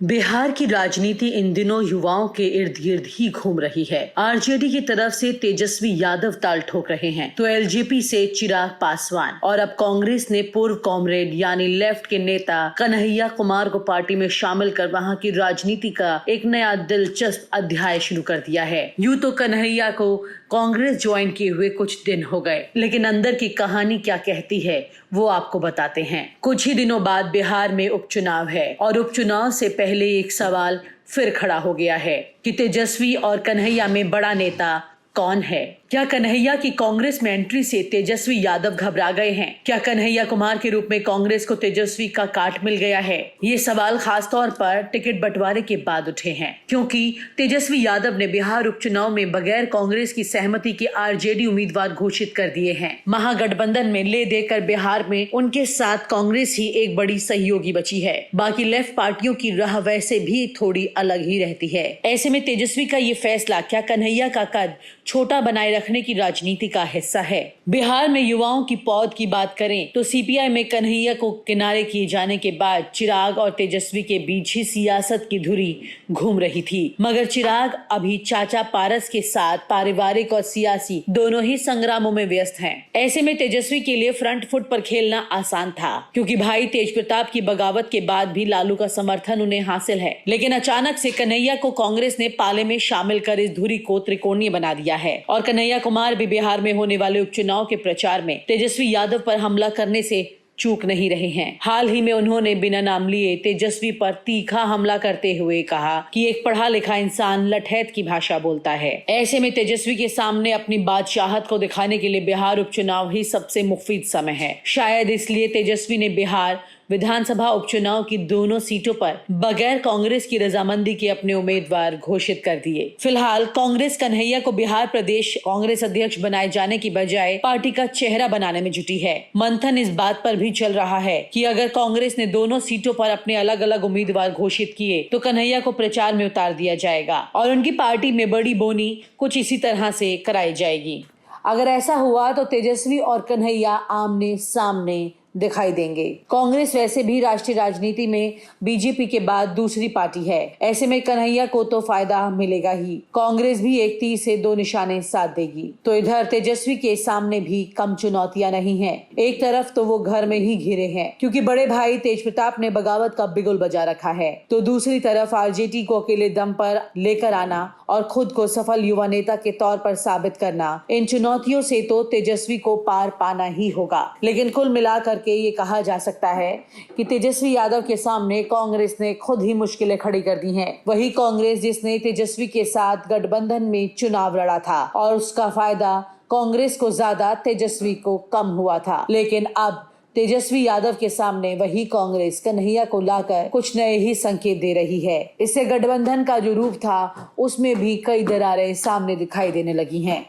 बिहार की राजनीति इन दिनों युवाओं के इर्द गिर्द ही घूम रही है। आरजेडी की तरफ से तेजस्वी यादव ताल ठोक रहे हैं तो एलजेपी से चिराग पासवान और अब कांग्रेस ने पूर्व कॉमरेड यानी लेफ्ट के नेता कन्हैया कुमार को पार्टी में शामिल कर वहां की राजनीति का एक नया दिलचस्प अध्याय शुरू कर दिया है। यूं तो कन्हैया को कांग्रेस ज्वाइन किए हुए कुछ दिन हो गए, लेकिन अंदर की कहानी क्या कहती है वो आपको बताते हैं। कुछ ही दिनों बाद बिहार में उपचुनाव है और उपचुनाव से पहले एक सवाल फिर खड़ा हो गया है कि तेजस्वी और कन्हैया में बड़ा नेता कौन है। क्या कन्हैया की कांग्रेस में एंट्री से तेजस्वी यादव घबरा गए हैं? क्या कन्हैया कुमार के रूप में कांग्रेस को तेजस्वी का काट मिल गया है? ये सवाल खास तौर पर टिकट बंटवारे के बाद उठे हैं, क्योंकि तेजस्वी यादव ने बिहार उपचुनाव में बगैर कांग्रेस की सहमति के आरजेडी उम्मीदवार घोषित कर दिए हैं। महागठबंधन में ले देकर बिहार में उनके साथ कांग्रेस ही एक बड़ी सहयोगी बची है। बाकी लेफ्ट पार्टियों की राह वैसे भी थोड़ी अलग ही रहती है। ऐसे में तेजस्वी का ये फैसला क्या कन्हैया का कद छोटा बनाए रखने की राजनीति का हिस्सा है? बिहार में युवाओं की पौध की बात करें तो सीपीआई में कन्हैया को किनारे किए जाने के बाद चिराग और तेजस्वी के बीच ही सियासत की धुरी घूम रही थी, मगर चिराग अभी चाचा पारस के साथ पारिवारिक और सियासी दोनों ही संग्रामों में व्यस्त हैं। ऐसे में तेजस्वी के लिए फ्रंट फुट पर खेलना आसान था, क्योंकि भाई तेज प्रताप की बगावत के बाद भी लालू का समर्थन उन्हें हासिल है। लेकिन अचानक से कन्हैया को कांग्रेस ने पाले में शामिल कर इस धुरी को त्रिकोणीय बना दिया है और कन्हैया कुमार भी बिहार में होने वाले उपचुनाव के प्रचार में तेजस्वी यादव पर हमला करने से चूक नहीं रहे हैं। हाल ही में उन्होंने बिना नाम लिए तेजस्वी पर तीखा हमला करते हुए कहा कि एक पढ़ा लिखा इंसान लठैत की भाषा बोलता है। ऐसे में तेजस्वी के सामने अपनी बादशाहत को दिखाने के लिए बिहार उपचुनाव ही सबसे मुफीद समय है। शायद इसलिए तेजस्वी ने बिहार विधानसभा उपचुनाव की दोनों सीटों पर बगैर कांग्रेस की रजामंदी के अपने उम्मीदवार घोषित कर दिए। फिलहाल कांग्रेस कन्हैया को बिहार प्रदेश कांग्रेस अध्यक्ष बनाए जाने की बजाय पार्टी का चेहरा बनाने में जुटी है। मंथन इस बात पर भी चल रहा है कि अगर कांग्रेस ने दोनों सीटों पर अपने अलग अलग उम्मीदवार घोषित किए तो कन्हैया को प्रचार में उतार दिया जाएगा और उनकी पार्टी में बड़ी बोनी कुछ इसी तरह से कराई जाएगी। अगर ऐसा हुआ तो तेजस्वी और कन्हैया आमने सामने दिखाई देंगे। कांग्रेस वैसे भी राष्ट्रीय राजनीति में बीजेपी के बाद दूसरी पार्टी है। ऐसे में कन्हैया को तो फायदा मिलेगा ही, कांग्रेस भी एक तीर से दो निशाने साध देगी। तो इधर तेजस्वी के सामने भी कम चुनौतियां नहीं हैं। एक तरफ तो वो घर में ही घिरे हैं, क्योंकि बड़े भाई तेज प्रताप ने बगावत का बिगुल बजा रखा है, तो दूसरी तरफ आरजेडी को अकेले दम पर लेकर आना और खुद को सफल युवा नेता के तौर पर साबित करना, इन चुनौतियों से तो तेजस्वी को पार पाना ही होगा। लेकिन कुल मिलाकर के ये कहा जा सकता है कि तेजस्वी यादव के सामने कांग्रेस ने खुद ही मुश्किलें खड़ी कर दी हैं। वही कांग्रेस जिसने तेजस्वी के साथ गठबंधन में चुनाव लड़ा था और उसका फायदा कांग्रेस को ज्यादा तेजस्वी को कम हुआ था। लेकिन अब तेजस्वी यादव के सामने वही कांग्रेस कन्हैया को लाकर कुछ नए ही संकेत दे रही है। इससे गठबंधन का जो रूप था उसमें भी कई दरारें सामने दिखाई देने लगी हैं।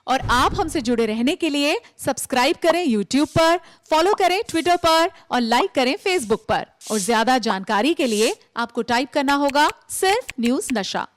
और आप हमसे जुड़े रहने के लिए सब्सक्राइब करें YouTube पर, फॉलो करें Twitter पर और लाइक करें Facebook पर। और ज्यादा जानकारी के लिए आपको टाइप करना होगा सिर्फ न्यूज़ नशा।